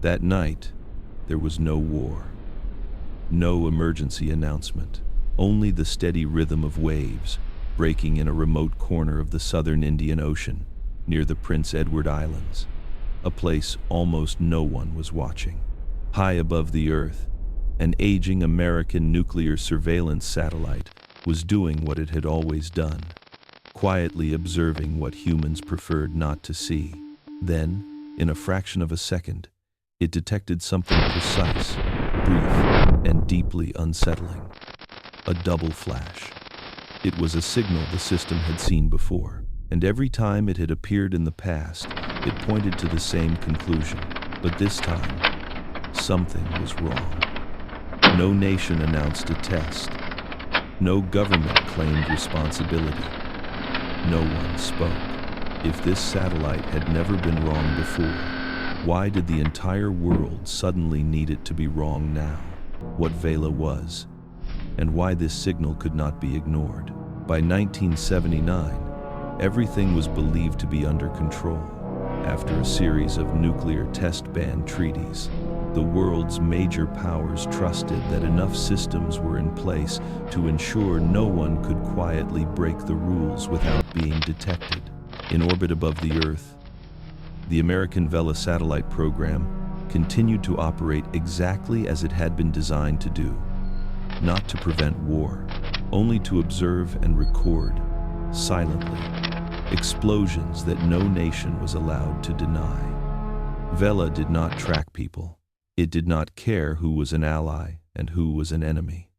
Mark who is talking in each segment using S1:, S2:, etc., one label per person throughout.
S1: That night, there was no war, no emergency announcement, only the steady rhythm of waves breaking in a remote corner of the southern Indian Ocean near the Prince Edward Islands, a place almost no one was watching. High above the Earth, an aging American nuclear surveillance satellite was doing what it had always done, quietly observing what humans preferred not to see. Then, in a fraction of a second, it detected something precise, brief, and deeply unsettling. A double flash. It was a signal the system had seen before, and every time it had appeared in the past, it pointed to the same conclusion. But this time, something was wrong. No nation announced a test. No government claimed responsibility. No one spoke. If this satellite had never been wrong before, why did the entire world suddenly need it to be wrong now? What Vela was, and why this signal could not be ignored. By 1979, everything was believed to be under control. After a series of nuclear test ban treaties, the world's major powers trusted that enough systems were in place to ensure no one could quietly break the rules without being detected. In orbit above the Earth, the American Vela satellite program continued to operate exactly as it had been designed to do. Not to prevent war, only to observe and record, silently, explosions that no nation was allowed to deny. Vela did not track people. It did not care who was an ally and who was an enemy.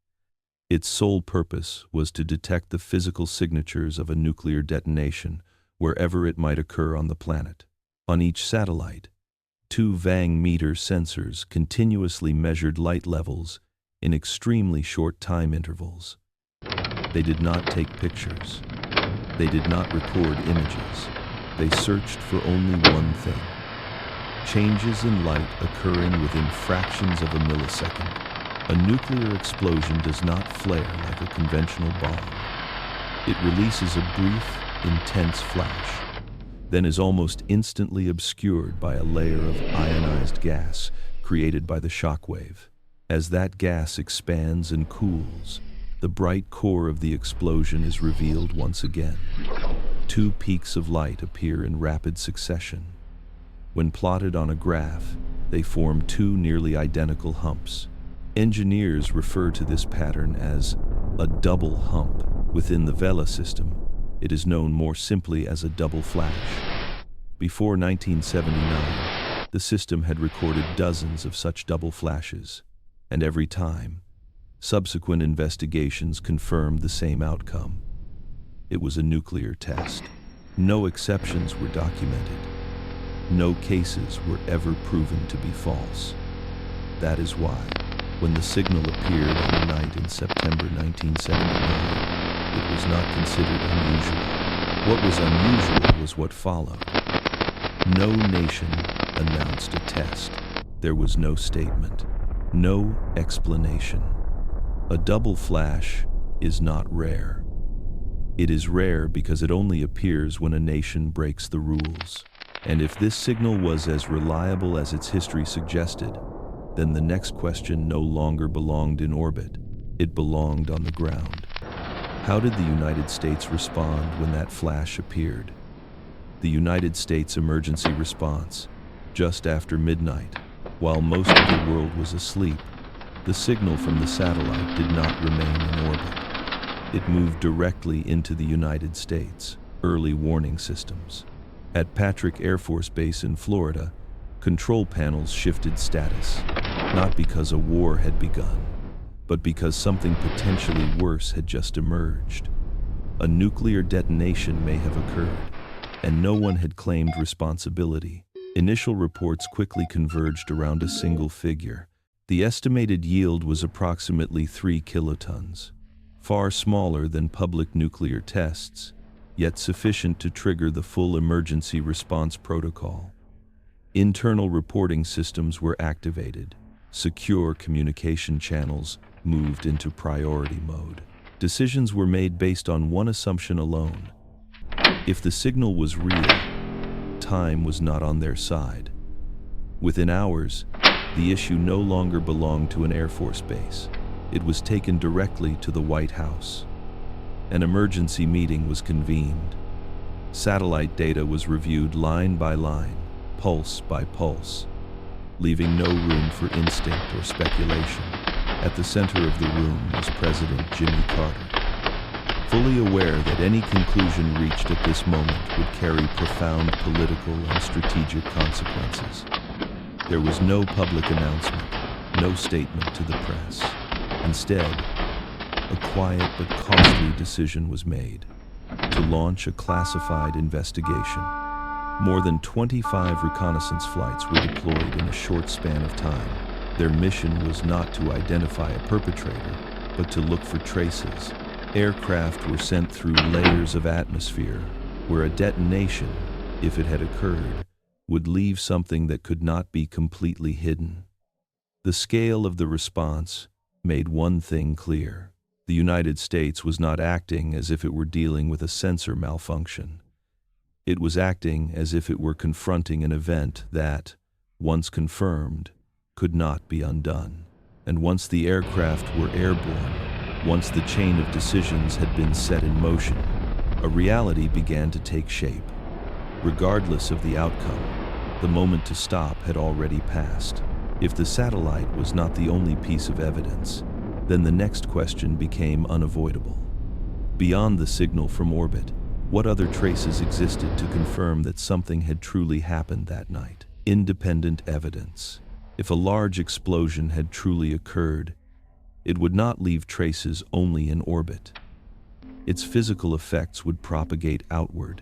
S1: Its sole purpose was to detect the physical signatures of a nuclear detonation wherever it might occur on the planet. On each satellite, 2 Vang-meter sensors continuously measured light levels in extremely short time intervals. They did not take pictures. They did not record images. They searched for only one thing: changes in light occurring within fractions of a millisecond. A nuclear explosion does not flare like a conventional bomb. It releases a brief, intense flash, then is almost instantly obscured by a layer of ionized gas created by the shockwave. As that gas expands and cools, the bright core of the explosion is revealed once again. 2 peaks of light appear in rapid succession. When plotted on a graph, they form 2 nearly identical humps. Engineers refer to this pattern as a double hump. Within the Vela system, it is known more simply as a double flash. Before 1979, the system had recorded dozens of such double flashes, and every time, subsequent investigations confirmed the same outcome. It was a nuclear test. No exceptions were documented. No cases were ever proven to be false. That is why, when the signal appeared on a night in September 1979, it was not considered unusual. What was unusual was what followed. No nation announced a test. There was no statement, no explanation. A double flash is not rare. It is rare because it only appears when a nation breaks the rules. And if this signal was as reliable as its history suggested, then the next question no longer belonged in orbit. It belonged on the ground. How did the United States respond when that flash appeared? The United States emergency response, just after midnight, while most of the world was asleep, the signal from the satellite did not remain in orbit. It moved directly into the United States early warning systems. At Patrick Air Force Base in Florida, control panels shifted status, not because a war had begun, but because something potentially worse had just emerged. A nuclear detonation may have occurred, and no one had claimed responsibility. Initial reports quickly converged around a single figure. The estimated yield was approximately 3 kilotons, far smaller than public nuclear tests, yet sufficient to trigger the full emergency response protocol. Internal reporting systems were activated. Secure communication channels moved into priority mode. Decisions were made based on one assumption alone. If the signal was real, time was not on their side. Within hours, the issue no longer belonged to an Air Force base. It was taken directly to the White House. An emergency meeting was convened. Satellite data was reviewed line by line, pulse by pulse, leaving no room for instinct or speculation. At the center of the room was President Jimmy Carter, fully aware that any conclusion reached at this moment would carry profound political and strategic consequences. There was no public announcement, no statement to the press. Instead, a quiet but costly decision was made to launch a classified investigation. More than 25 reconnaissance flights were deployed in a short span of time. Their mission was not to identify a perpetrator, but to look for traces. Aircraft were sent through layers of atmosphere, where a detonation, if it had occurred, would leave something that could not be completely hidden. The scale of the response made one thing clear. The United States was not acting as if it were dealing with a sensor malfunction. It was acting as if it were confronting an event that, once confirmed, could not be undone. And once the aircraft were airborne, once the chain of decisions had been set in motion, a reality began to take shape. Regardless of the outcome, the moment to stop had already passed. If the satellite was not the only piece of evidence, then the next question became unavoidable. Beyond the signal from orbit, what other traces existed to confirm that something had truly happened that night? Independent evidence. If a large explosion had truly occurred, it would not leave traces only in orbit. Its physical effects would propagate outward,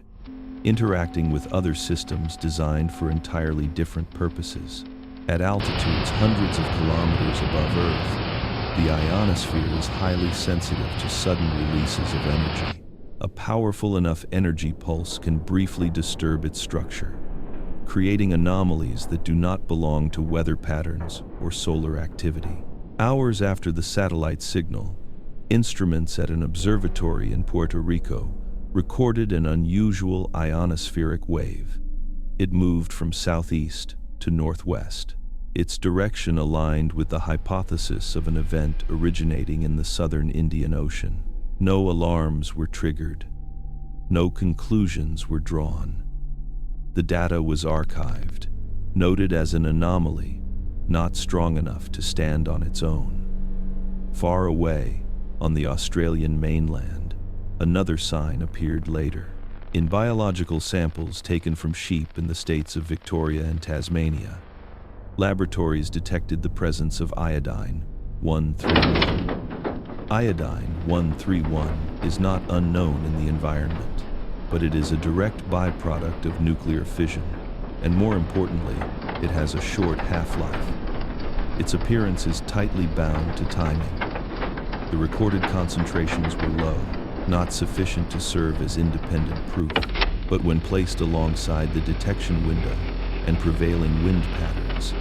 S1: interacting with other systems designed for entirely different purposes. At altitudes hundreds of kilometers above Earth, the ionosphere is highly sensitive to sudden releases of energy. A powerful enough energy pulse can briefly disturb its structure, creating anomalies that do not belong to weather patterns or solar activity. Hours after the satellite signal, instruments at an observatory in Puerto Rico recorded an unusual ionospheric wave. It moved from southeast to northwest. Its direction aligned with the hypothesis of an event originating in the southern Indian Ocean. No alarms were triggered. No conclusions were drawn. The data was archived, noted as an anomaly, not strong enough to stand on its own. Far away, on the Australian mainland, another sign appeared later. In biological samples taken from sheep in the states of Victoria and Tasmania, laboratories detected the presence of iodine-131. Iodine-131 is not unknown in the environment, but it is a direct byproduct of nuclear fission, and more importantly, it has a short half-life. Its appearance is tightly bound to timing. The recorded concentrations were low, not sufficient to serve as independent proof, but when placed alongside the detection window and prevailing wind patterns,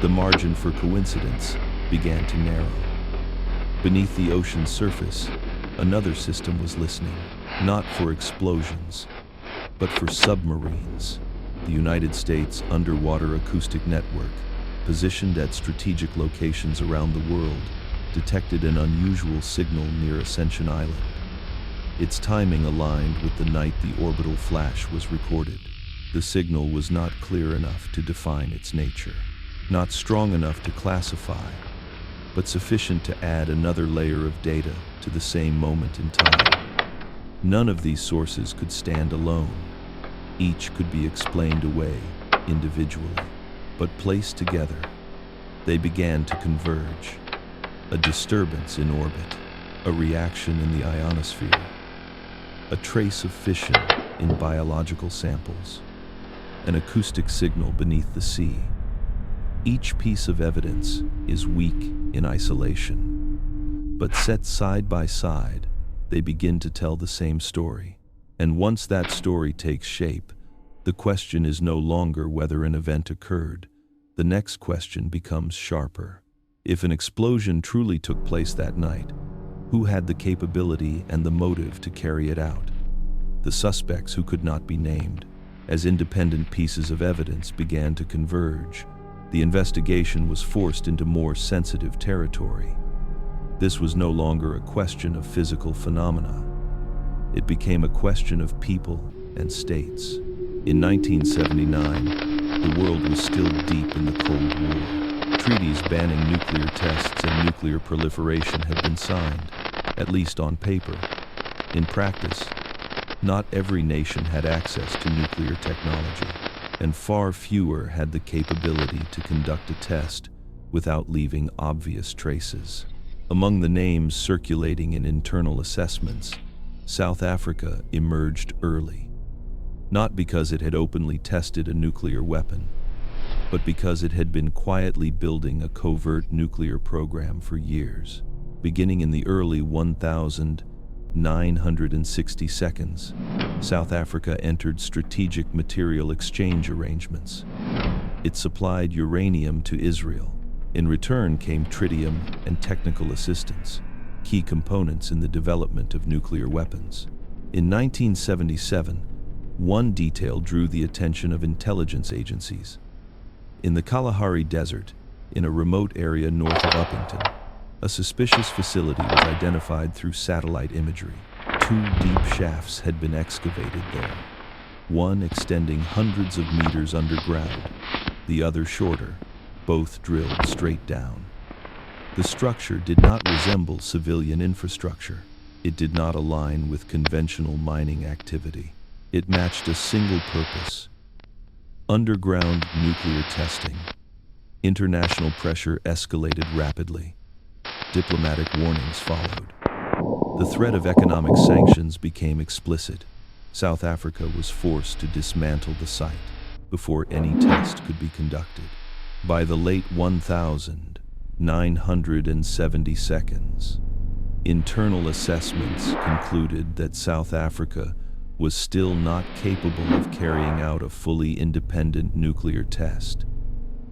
S1: the margin for coincidence began to narrow. Beneath the ocean's surface, another system was listening, not for explosions, but for submarines. The United States Underwater Acoustic Network, positioned at strategic locations around the world, detected an unusual signal near Ascension Island. Its timing aligned with the night the orbital flash was recorded. The signal was not clear enough to define its nature, not strong enough to classify, but sufficient to add another layer of data to the same moment in time. None of these sources could stand alone. Each could be explained away individually, but placed together, they began to converge. A disturbance in orbit, a reaction in the ionosphere, a trace of fission in biological samples, an acoustic signal beneath the sea. Each piece of evidence is weak in isolation, but set side by side, they begin to tell the same story. And once that story takes shape, the question is no longer whether an event occurred. The next question becomes sharper. If an explosion truly took place that night, who had the capability and the motive to carry it out? The suspects who could not be named, as independent pieces of evidence began to converge, The investigation was forced into more sensitive territory. This was no longer a question of physical phenomena. It became a question of people and states. In 1979, the world was still deep in the Cold War. Treaties banning nuclear tests and nuclear proliferation had been signed, at least on paper. In practice, not every nation had access to nuclear technology, and far fewer had the capability to conduct a test without leaving obvious traces. Among the names circulating in internal assessments, South Africa emerged early, not because it had openly tested a nuclear weapon, but because it had been quietly building a covert nuclear program for years. Beginning in the early 1960s, South Africa entered strategic material exchange arrangements. It supplied uranium to Israel. In return came tritium and technical assistance, key components in the development of nuclear weapons. In 1977, one detail drew the attention of intelligence agencies. In the Kalahari Desert, in a remote area north of Upington, a suspicious facility was identified through satellite imagery. 2 deep shafts had been excavated there, one extending hundreds of meters underground, the other shorter, both drilled straight down. The structure did not resemble civilian infrastructure. It did not align with conventional mining activity. It matched a single purpose: underground nuclear testing. International pressure escalated rapidly. Diplomatic warnings followed. The threat of economic sanctions became explicit. South Africa was forced to dismantle the site before any test could be conducted. By the late 1972, internal assessments concluded that South Africa was still not capable of carrying out a fully independent nuclear test.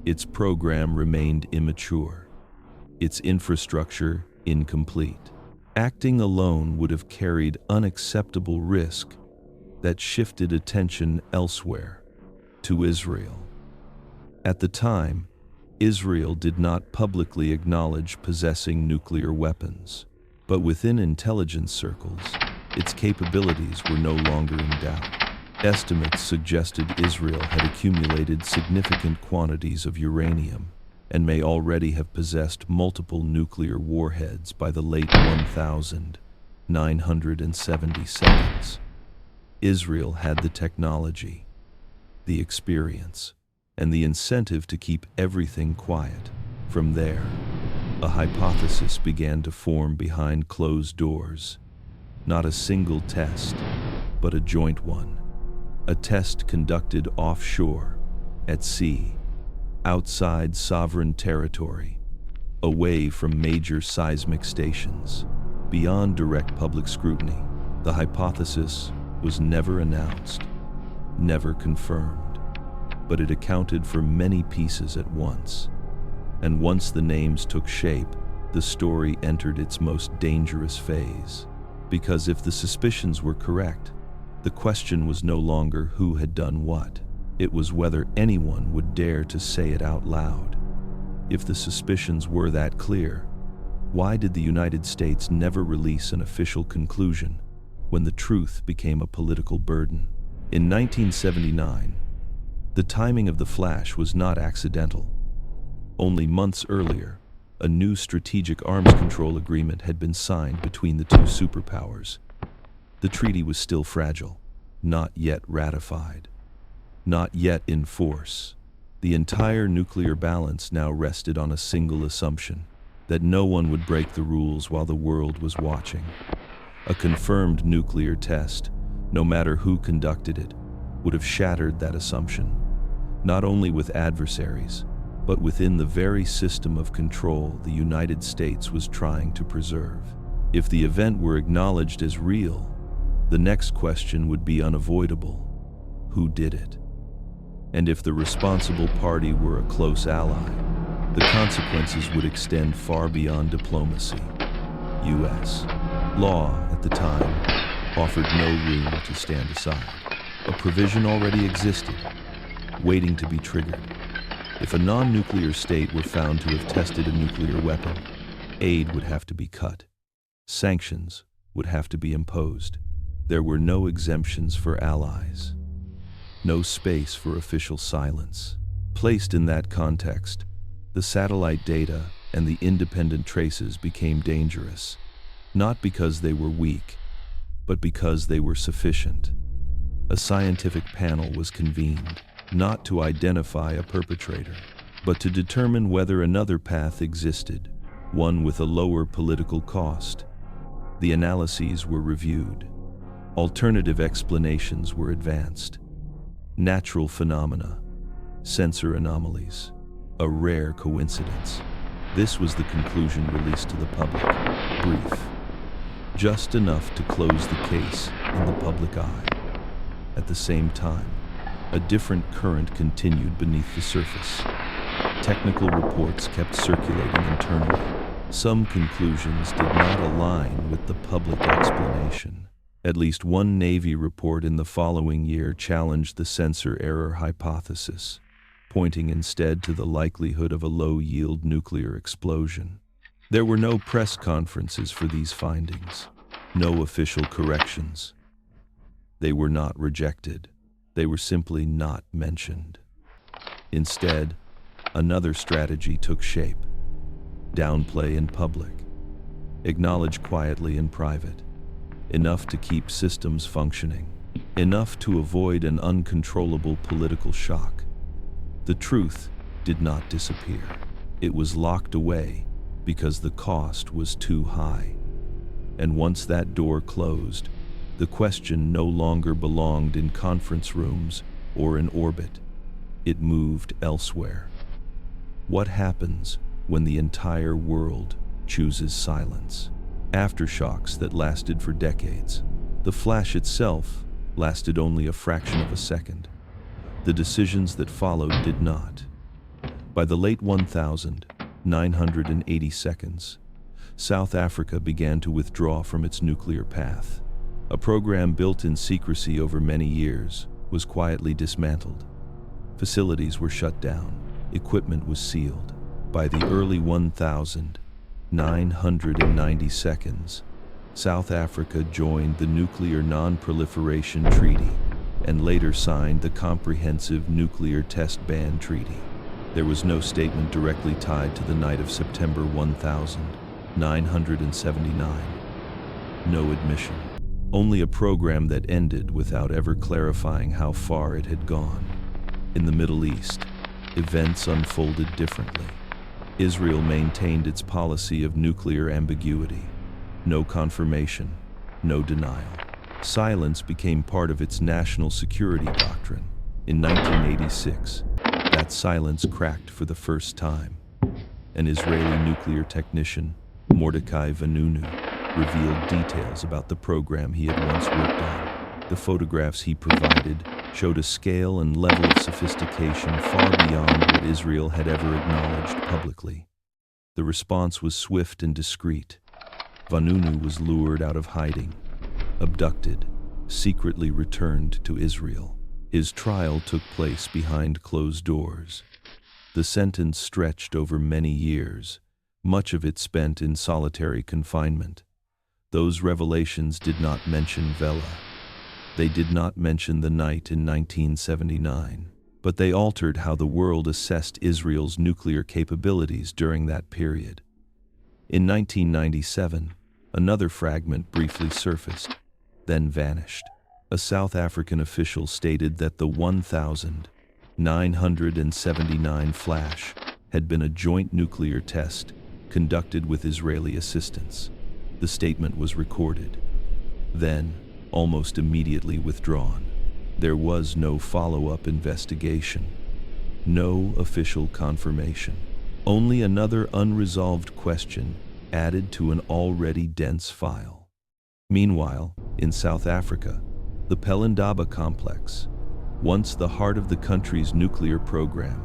S1: Its program remained immature, its infrastructure incomplete. Acting alone would have carried unacceptable risk that shifted attention elsewhere, to Israel. At the time, Israel did not publicly acknowledge possessing nuclear weapons, but within intelligence circles, its capabilities were no longer in doubt. Estimates suggested Israel had accumulated significant quantities of uranium and may already have possessed multiple nuclear warheads by the late 1970s. Israel had the technology, the experience, and the incentive to keep everything quiet. From there, a hypothesis began to form behind closed doors. Not a single test, but a joint one. A test conducted offshore, at sea, outside sovereign territory, away from major seismic stations, beyond direct public scrutiny. The hypothesis was never announced, never confirmed, but it accounted for many pieces at once. And once the names took shape, the story entered its most dangerous phase. Because if the suspicions were correct, the question was no longer who had done what. It was whether anyone would dare to say it out loud. If the suspicions were that clear, why did the United States never release an official conclusion when the truth became a political burden? In 1979, the timing of the flash was not accidental. Only months earlier, a new strategic arms control agreement had been signed between the two superpowers. The treaty was still fragile, not yet ratified, not yet in force. The entire nuclear balance now rested on a single assumption: that no one would break the rules while the world was watching. A confirmed nuclear test, no matter who conducted it, would have shattered that assumption, not only with adversaries, but within the very system of control the United States was trying to preserve. If the event were acknowledged as real, the next question would be unavoidable: who did it? And if the responsible party were a close ally, the consequences would extend far beyond diplomacy. U.S. law at the time offered no room to stand aside. A provision already existed, waiting to be triggered. If a non-nuclear state were found to have tested a nuclear weapon, aid would have to be cut. Sanctions would have to be imposed. There were no exemptions for allies. No space for official silence. Placed in that context, the satellite data and the independent traces became dangerous, not because they were weak, but because they were sufficient. A scientific panel was convened, not to identify a perpetrator, but to determine whether another path existed, one with a lower political cost. The analyses were reviewed. Alternative explanations were advanced. Natural phenomena, sensor anomalies, a rare coincidence. This was the conclusion released to the public. Brief. Just enough to close the case in the public eye. At the same time, a different current continued beneath the surface. Technical reports kept circulating internally. Some conclusions did not align with the public explanation. At least one Navy report in the following year challenged the sensor error hypothesis, pointing instead to the likelihood of a low-yield nuclear explosion. There were no press conferences for these findings, no official corrections. They were not rejected. They were simply not mentioned. Instead, another strategy took shape. Downplay in public. Acknowledge quietly in private. Enough to keep systems functioning. Enough to avoid an uncontrollable political shock. The truth did not disappear. It was locked away because the cost was too high. And once that door closed, the question no longer belonged in conference rooms or in orbit. It moved elsewhere. What happens when the entire world chooses silence? Aftershocks that lasted for decades. The flash itself lasted only a fraction of a second. The decisions that followed did not. By the late 1980 seconds, South Africa began to withdraw from its nuclear path. A program built in secrecy over many years was quietly dismantled. Facilities were shut down. Equipment was sealed. By the early 1990 seconds, South Africa joined the Nuclear Non-Proliferation Treaty and later signed the Comprehensive Nuclear Test Ban Treaty. There was no statement directly tied to the night of September 1979. No admission. Only a program that ended without ever clarifying how far it had gone. In the Middle East, events unfolded differently. Israel maintained its policy of nuclear ambiguity. No confirmation, no denial. Silence became part of its national security doctrine. In 1986, that silence cracked for the first time. An Israeli nuclear technician, Mordecai Vanunu, revealed details about the program he had once worked on. The photographs he provided showed a scale and level of sophistication far beyond what Israel had ever acknowledged publicly. The response was swift and discreet. Vanunu was lured out of hiding, abducted, secretly returned to Israel. His trial took place behind closed doors. The sentence stretched over many years, much of it spent in solitary confinement. Those revelations did not mention Vela. They did not mention the night in 1979, but they altered how the world assessed Israel's nuclear capabilities during that period. In 1997, another fragment briefly surfaced, then vanished. A South African official stated that the 1979 flash had been a joint nuclear test conducted with Israeli assistance. The statement was recorded, then almost immediately withdrawn. There was no follow-up investigation, no official confirmation, only another unresolved question added to an already dense file. Meanwhile, in South Africa, the Pelindaba complex, once the heart of the country's nuclear program,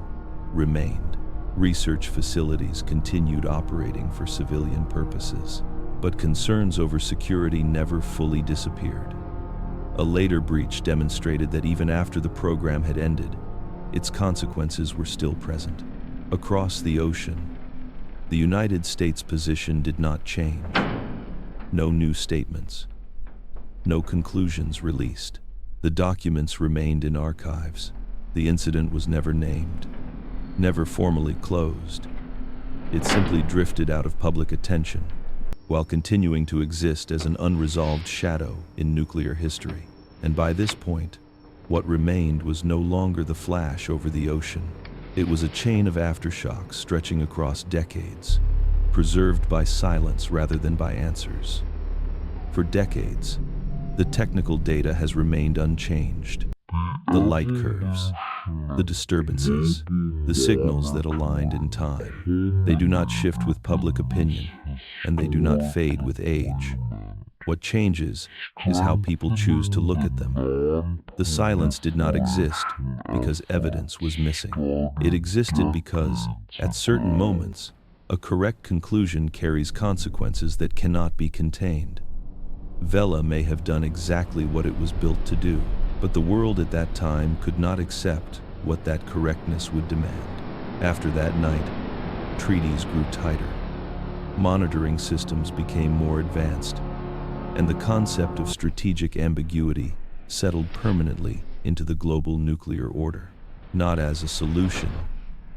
S1: remained. Research facilities continued operating for civilian purposes, but concerns over security never fully disappeared. A later breach demonstrated that even after the program had ended, its consequences were still present. Across the ocean, the United States' position did not change. No new statements, no conclusions released. The documents remained in archives. The incident was never named, never formally closed. It simply drifted out of public attention, while continuing to exist as an unresolved shadow in nuclear history. And by this point, what remained was no longer the flash over the ocean. It was a chain of aftershocks stretching across decades, preserved by silence rather than by answers. For decades, the technical data has remained unchanged. The light curves, the disturbances, the signals that aligned in time. They do not shift with public opinion, and they do not fade with age. What changes is how people choose to look at them. The silence did not exist because evidence was missing. It existed because, at certain moments, a correct conclusion carries consequences that cannot be contained. Vela may have done exactly what it was built to do, but the world at that time could not accept what that correctness would demand. After that night, treaties grew tighter, monitoring systems became more advanced, and the concept of strategic ambiguity settled permanently into the global nuclear order, not as a solution,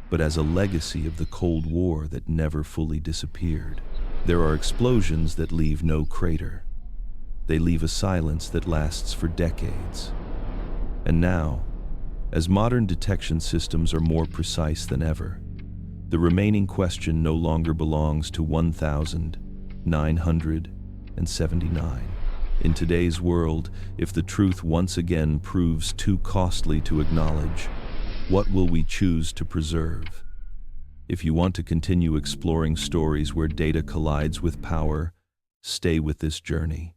S1: but as a legacy of the Cold War that never fully disappeared. There are explosions that leave no crater. They leave a silence that lasts for decades. And now, as modern detection systems are more precise than ever, the remaining question no longer belongs to 1,979. In today's world, if the truth once again proves too costly to acknowledge, what will we choose to preserve? If you want to continue exploring stories where data collides with power, stay with this journey.